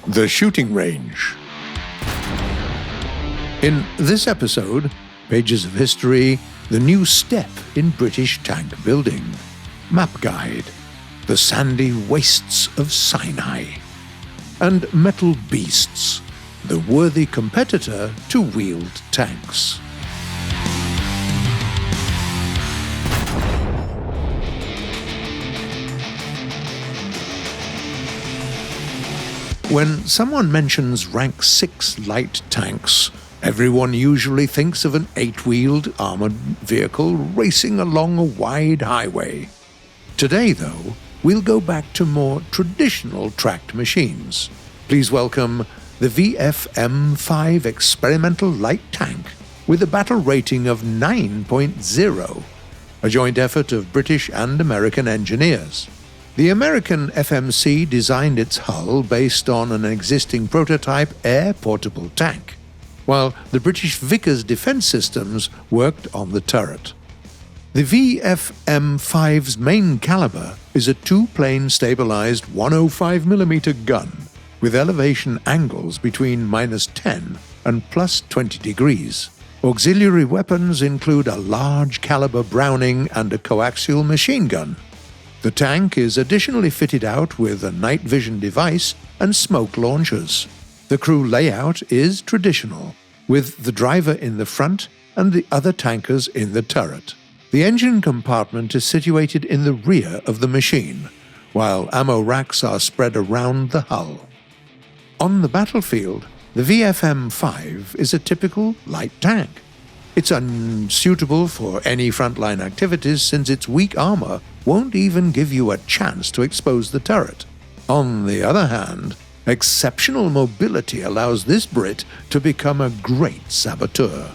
The Shooting Range. In this episode, pages of history, the new step in British tank building, map guide, the sandy wastes of Sinai, and metal beasts, the worthy competitor to wheeled tanks. When someone mentions Rank 6 light tanks, everyone usually thinks of an 8-wheeled armored vehicle racing along a wide highway. Today, though, we'll go back to more traditional tracked machines. Please welcome the VFM-5 experimental light tank with a battle rating of 9.0, a joint effort of British and American engineers. The American FMC designed its hull based on an existing prototype air-portable tank, while the British Vickers Defence Systems worked on the turret. The VFM-5's main caliber is a two-plane stabilized 105mm gun with elevation angles between -10 and +20 degrees. Auxiliary weapons include a large caliber Browning and a coaxial machine gun. The tank is additionally fitted out with a night vision device and smoke launchers. The crew layout is traditional, with the driver in the front and the other tankers in the turret. The engine compartment is situated in the rear of the machine, while ammo racks are spread around the hull. On the battlefield, the VFM-5 is a typical light tank. It's unsuitable for any frontline activities since its weak armor won't even give you a chance to expose the turret. On the other hand, exceptional mobility allows this Brit to become a great saboteur.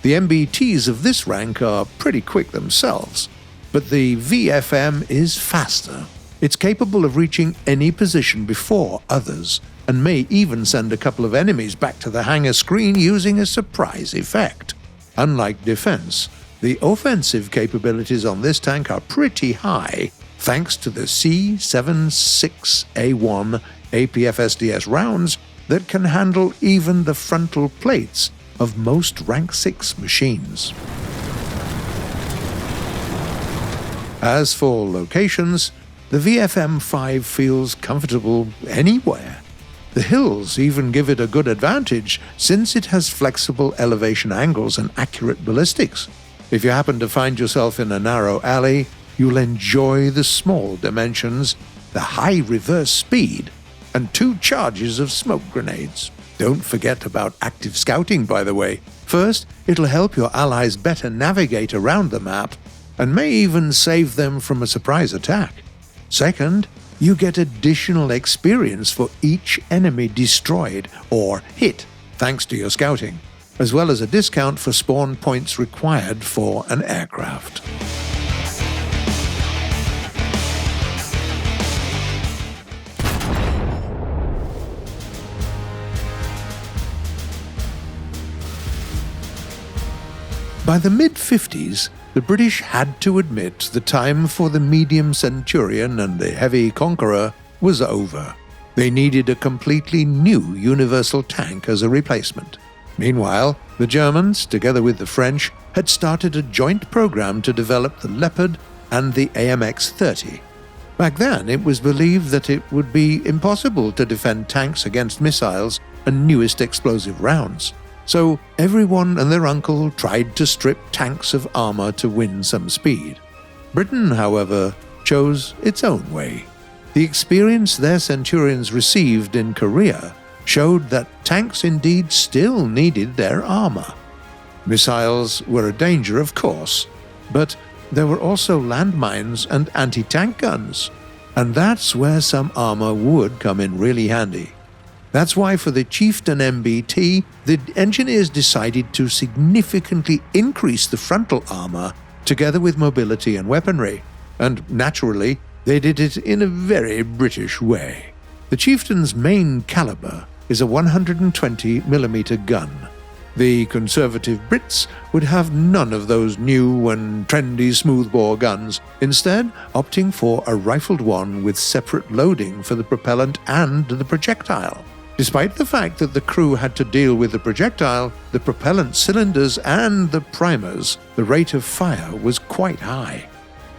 The MBTs of this rank are pretty quick themselves, but the VFM is faster. It's capable of reaching any position before others, and may even send a couple of enemies back to the hangar screen using a surprise effect. Unlike defense, the offensive capabilities on this tank are pretty high thanks to the C-76A1 APF-SDS rounds that can handle even the frontal plates of most Rank 6 machines. As for locations, the VFM-5 feels comfortable anywhere. The hills even give it a good advantage since it has flexible elevation angles and accurate ballistics. If you happen to find yourself in a narrow alley, you'll enjoy the small dimensions, the high reverse speed, and 2 charges of smoke grenades. Don't forget about active scouting, by the way. First, it'll help your allies better navigate around the map, and may even save them from a surprise attack. Second, you get additional experience for each enemy destroyed or hit thanks to your scouting, as well as a discount for spawn points required for an aircraft. By the mid-50s, the British had to admit the time for the medium Centurion and the heavy Conqueror was over. They needed a completely new universal tank as a replacement. Meanwhile, the Germans, together with the French, had started a joint program to develop the Leopard and the AMX-30. Back then, it was believed that it would be impossible to defend tanks against missiles and newest explosive rounds. So everyone and their uncle tried to strip tanks of armor to win some speed. Britain, however, chose its own way. The experience their Centurions received in Korea showed that tanks indeed still needed their armor. Missiles were a danger, of course, but there were also landmines and anti-tank guns, and that's where some armor would come in really handy. That's why for the Chieftain MBT, the engineers decided to significantly increase the frontal armor together with mobility and weaponry, and naturally, they did it in a very British way. The Chieftain's main caliber is a 120mm gun. The conservative Brits would have none of those new and trendy smoothbore guns, instead opting for a rifled one with separate loading for the propellant and the projectile. Despite the fact that the crew had to deal with the projectile, the propellant cylinders and the primers, the rate of fire was quite high.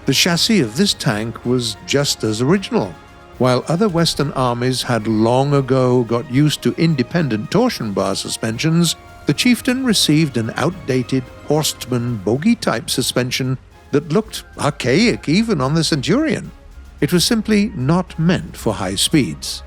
The chassis of this tank was just as original. While other Western armies had long ago got used to independent torsion bar suspensions, the Chieftain received an outdated Horstmann bogie-type suspension that looked archaic even on the Centurion. It was simply not meant for high speeds.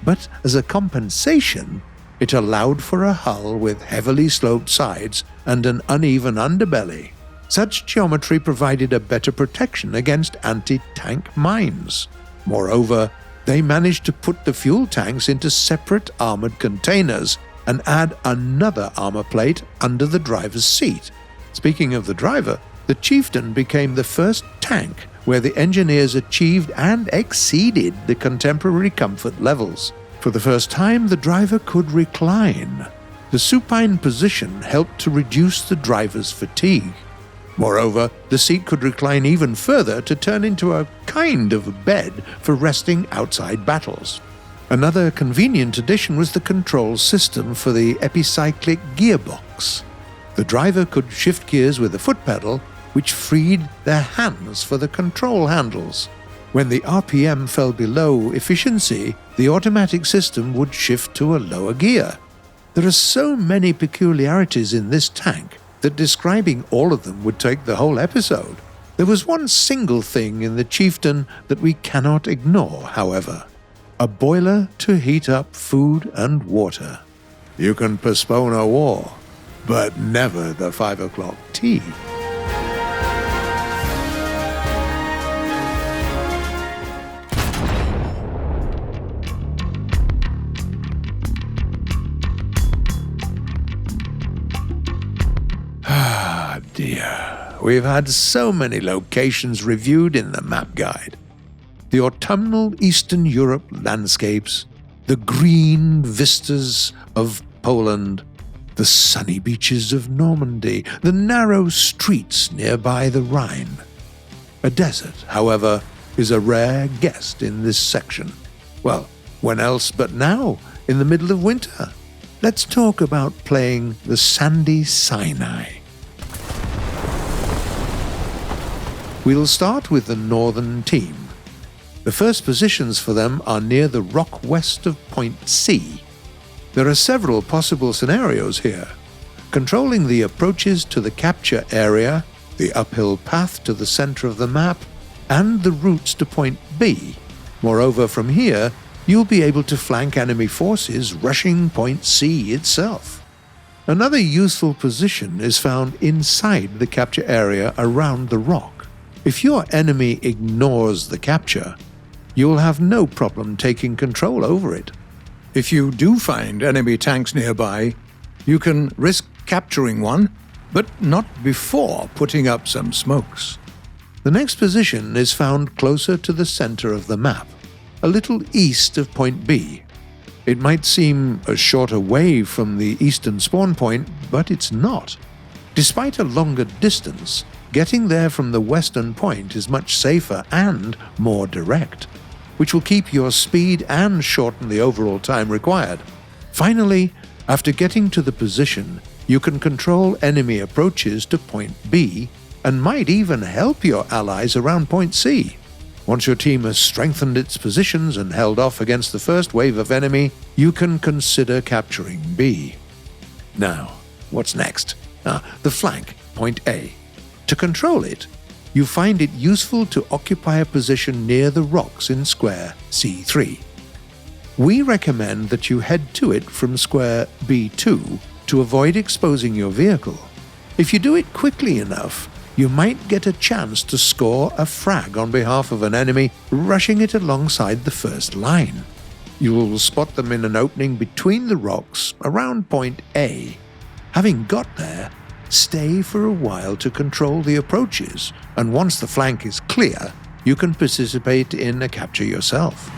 But as a compensation, it allowed for a hull with heavily sloped sides and an uneven underbelly. Such geometry provided a better protection against anti-tank mines. Moreover, they managed to put the fuel tanks into separate armored containers and add another armor plate under the driver's seat. Speaking of the driver, the Chieftain became the first tank where the engineers achieved and exceeded the contemporary comfort levels. For the first time, the driver could recline. The supine position helped to reduce the driver's fatigue. Moreover, the seat could recline even further to turn into a kind of bed for resting outside battles. Another convenient addition was the control system for the epicyclic gearbox. The driver could shift gears with a foot pedal, which freed their hands for the control handles. When the RPM fell below efficiency, the automatic system would shift to a lower gear. There are so many peculiarities in this tank that describing all of them would take the whole episode. There was one single thing in the Chieftain that we cannot ignore, however. A boiler to heat up food and water. You can postpone a war, but never the 5 o'clock tea. Dear, we've had so many locations reviewed in the map guide. The autumnal Eastern Europe landscapes, the green vistas of Poland, the sunny beaches of Normandy, the narrow streets nearby the Rhine. A desert, however, is a rare guest in this section. Well, when else but now, in the middle of winter? Let's talk about playing the sandy Sinai. We'll start with the northern team. The first positions for them are near the rock west of Point C. There are several possible scenarios here. Controlling the approaches to the capture area, the uphill path to the center of the map, and the routes to Point B. Moreover, from here, you'll be able to flank enemy forces rushing Point C itself. Another useful position is found inside the capture area around the rock. If your enemy ignores the capture, you'll have no problem taking control over it. If you do find enemy tanks nearby, you can risk capturing one, but not before putting up some smokes. The next position is found closer to the center of the map, a little east of Point B. It might seem a shorter way from the eastern spawn point, but it's not. Despite a longer distance, getting there from the western point is much safer and more direct, which will keep your speed and shorten the overall time required. Finally, after getting to the position, you can control enemy approaches to Point B and might even help your allies around Point C. Once your team has strengthened its positions and held off against the first wave of enemy, you can consider capturing B. Now, what's next? The flank, Point A. To control it, you find it useful to occupy a position near the rocks in square C3. We recommend that you head to it from square B2 to avoid exposing your vehicle. If you do it quickly enough, you might get a chance to score a frag on behalf of an enemy rushing it alongside the first line. You will spot them in an opening between the rocks around Point A. Having got there, stay for a while to control the approaches, and once the flank is clear, you can participate in a capture yourself.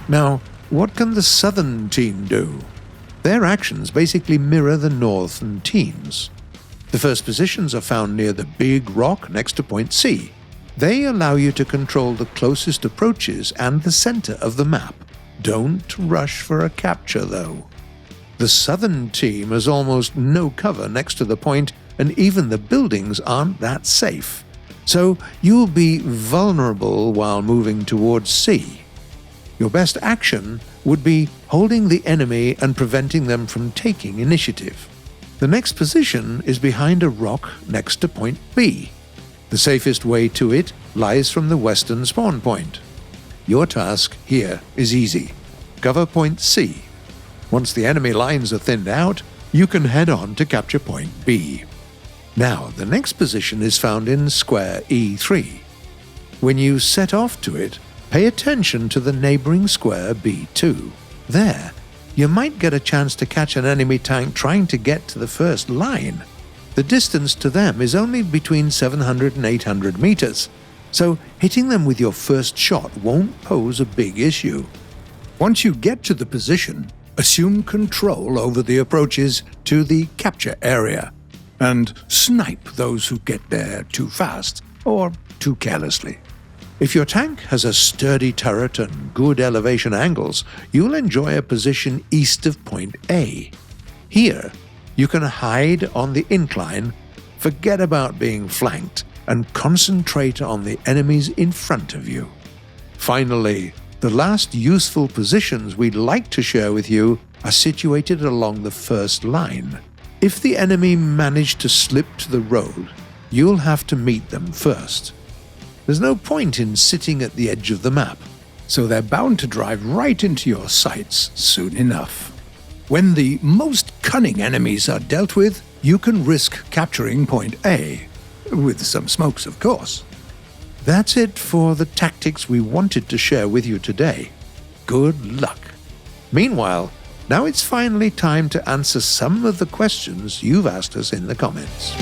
Now, what can the southern team do? Their actions basically mirror the northern teams. The first positions are found near the big rock next to Point C. They allow you to control the closest approaches and the center of the map. Don't rush for a capture, though. The southern team has almost no cover next to the point, and even the buildings aren't that safe. So you'll be vulnerable while moving towards C. Your best action would be holding the enemy and preventing them from taking initiative. The next position is behind a rock next to point B. The safest way to it lies from the western spawn point. Your task here is easy. Cover point C. Once the enemy lines are thinned out, you can head on to capture point B. Now, the next position is found in square E3. When you set off to it, pay attention to the neighboring square B2. There, you might get a chance to catch an enemy tank trying to get to the first line. The distance to them is only between 700 and 800 meters, so hitting them with your first shot won't pose a big issue. Once you get to the position, assume control over the approaches to the capture area, and snipe those who get there too fast or too carelessly. If your tank has a sturdy turret and good elevation angles, you'll enjoy a position east of point A. Here, you can hide on the incline, forget about being flanked, and concentrate on the enemies in front of you. Finally, the last useful positions we'd like to share with you are situated along the first line. If the enemy manage to slip to the road, you'll have to meet them first. There's no point in sitting at the edge of the map, so they're bound to drive right into your sights soon enough. When the most cunning enemies are dealt with, you can risk capturing point A, with some smokes, of course. That's it for the tactics we wanted to share with you today. Good luck. Meanwhile, now it's finally time to answer some of the questions you've asked us in the comments.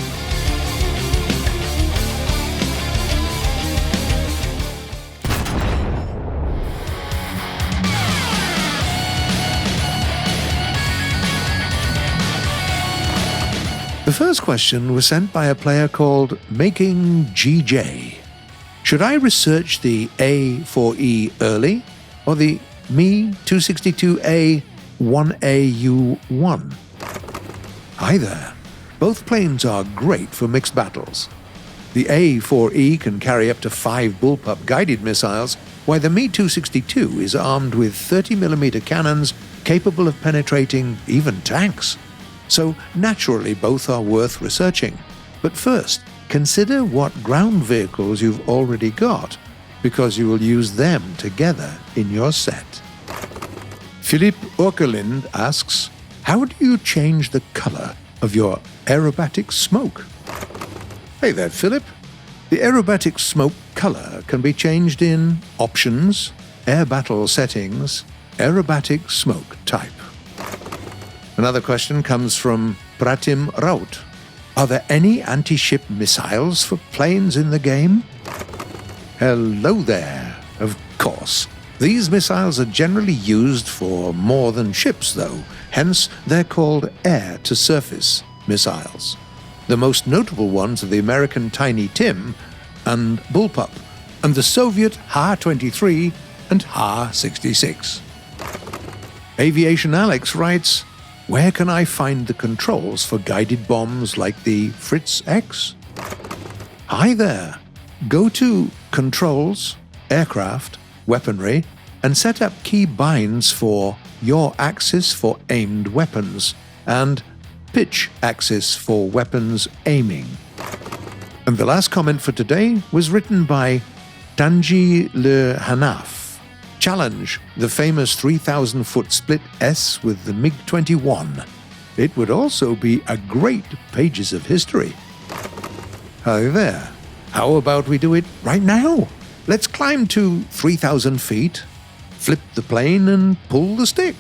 The first question was sent by a player called Making GJ. Should I research the A4E early or the Me 262A 1AU1? Hi there. Both planes are great for mixed battles. The A4E can carry up to 5 bullpup guided missiles, while the Me 262 is armed with 30mm cannons capable of penetrating even tanks. So naturally both are worth researching. But first, consider what ground vehicles you've already got, because you will use them together in your set. Philip Orkelind asks, how do you change the color of your aerobatic smoke? Hey there, Philip. The aerobatic smoke color can be changed in Options, Air Battle Settings, Aerobatic Smoke Type. Another question comes from Pratim Raut. Are there any anti-ship missiles for planes in the game? Hello there, of course. These missiles are generally used for more than ships, though, hence they're called air-to-surface missiles. The most notable ones are the American Tiny Tim and Bullpup, and the Soviet Ha-23 and Ha-66. Aviation Alex writes, where can I find the controls for guided bombs like the Fritz X? Hi there. Go to Controls, Aircraft, Weaponry, and set up key binds for Your Axis for aimed weapons and Pitch Axis for weapons aiming. And the last comment for today was written by Tanji Le Hanaf. Challenge the famous 3,000-foot split S with the MiG-21. It would also be a great pages of history. Hi there. How about we do it right now? Let's climb to 3,000 feet, flip the plane and pull the stick.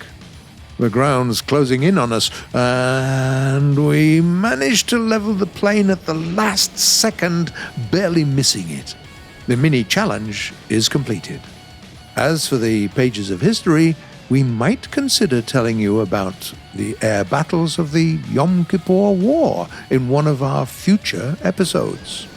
The ground's closing in on us, and we managed to level the plane at the last second, barely missing it. The mini challenge is completed. As for the pages of history, we might consider telling you about the air battles of the Yom Kippur War in one of our future episodes.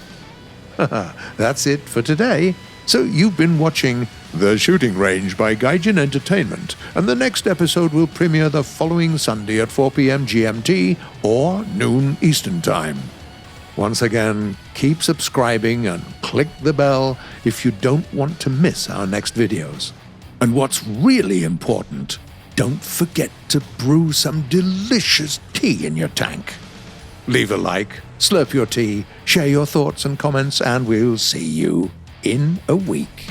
That's it for today. So you've been watching The Shooting Range by Gaijin Entertainment, and the next episode will premiere the following Sunday at 4 p.m. GMT or noon Eastern Time. Once again, keep subscribing and click the bell if you don't want to miss our next videos. And what's really important, don't forget to brew some delicious tea in your tank. Leave a like, slurp your tea, share your thoughts and comments, and we'll see you in a week.